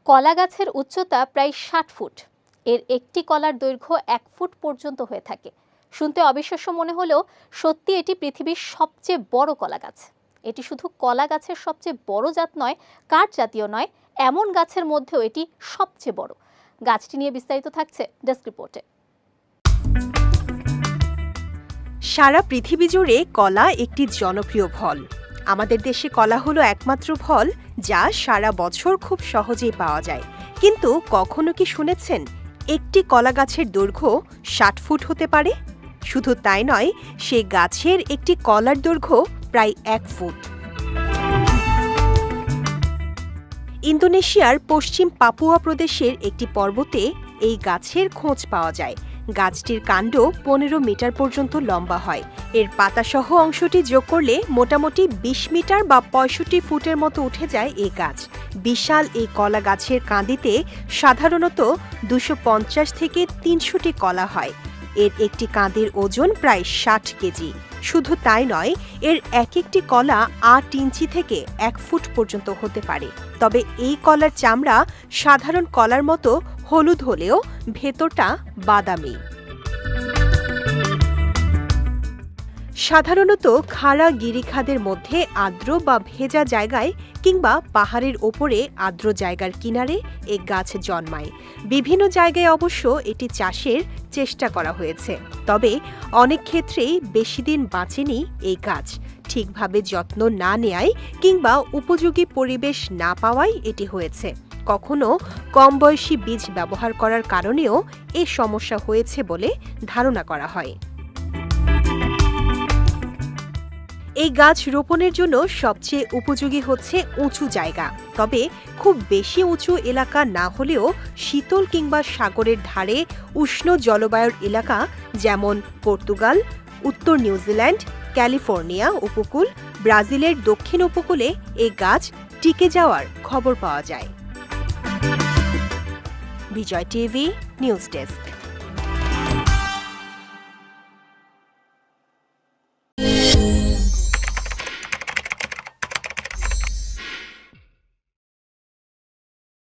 কলা গাছের উচ্চতা প্রায় ৬০ ফুট। এর একটি কলার দৈর্ঘ্য ১ ফুট পর্যন্ত হয়ে থাকে। শুনতে অবিশ্বাস্য মনে হলেও সত্যি এটি পৃথিবীর সবচেয়ে বড় কলা গাছ। এটি শুধু কলা গাছের সবচেয়ে বড় জাত নয়, কাঠ জাতীয় নয়, এমন গাছের মধ্যেও এটি সবচেয়ে বড়। গাছটি নিয়ে বিস্তারিত থাকছে ডেস্ক রিপোর্টে। সারা পৃথিবী জুড়ে কলা একটি জনপ্রিয় ফল। আমাদের দেশে কলা হলো একমাত্র ফল যা সারা বছর খুব সহজেই পাওয়া যায়। কিন্তু কখনো কি শুনেছেন একটি কলা গাছের দৈর্ঘ্য ৬০ ফুট হতে পারে? শুধু তাই নয়, সে গাছের একটি কলার দৈর্ঘ্য প্রায় ১ ফুট। ইন্দোনেশিয়ার পশ্চিম পাপুয়া প্রদেশের একটি পর্বতে এই গাছের খোঁজ পাওয়া যায়। গাছটির কাণ্ড ১৫ মিটার পর্যন্ত লম্বা হয়। এর পাতাসহ অংশটি যোগ করলে মোটামুটি ২০ মিটার বা ৬৫ ফুটের মতো উঠে যায় এই গাছ। বিশাল এই কলা গাছের কাঁদিতে সাধারণত ২৫০ থেকে ৩০০টি কলা হয়। এর একটি কাঁদির ওজন প্রায় ৬০ কেজি। শুধু তাই নয়, এর এক একটি কলা ৮ ইঞ্চি থেকে ১ ফুট পর্যন্ত হতে পারে। তবে এই কলার চামড়া সাধারণ কলার মতো হলুদ হলেও ভেতরটা বাদামি। সাধারণত খাড়া গিরিখাদের মধ্যে আর্দ্র বা ভেজা জায়গায় কিংবা পাহাড়ের ওপরে আর্দ্র জায়গার কিনারে এই গাছ জন্মায়। বিভিন্ন জায়গায় অবশ্য এটি চাষের চেষ্টা করা হয়েছে, তবে অনেক ক্ষেত্রেই বেশি দিন বাঁচেনি এই গাছ। ঠিকভাবে যত্ন না নেয়ায় কিংবা উপযোগী পরিবেশ না পাওয়ায় এটি হয়েছে। কখনো কম বয়সী বীজ ব্যবহার করার কারণেও এই সমস্যা হয়েছে বলে ধারণা করা হয়। এই গাছ রোপণের জন্য সবচেয়ে উপযোগী হচ্ছে উঁচু জায়গা। তবে খুব বেশি উঁচু এলাকা না হলেও শীতল কিংবা সাগরের ধারে উষ্ণ জলবায়ুর এলাকা যেমন পর্তুগাল, উত্তর নিউজিল্যান্ড, ক্যালিফোর্নিয়া উপকূল, ব্রাজিলের দক্ষিণ উপকূলে এই গাছ টিকে যাওয়ার খবর পাওয়া যায়। বিজয় টিভি নিউজ ডেস্ক।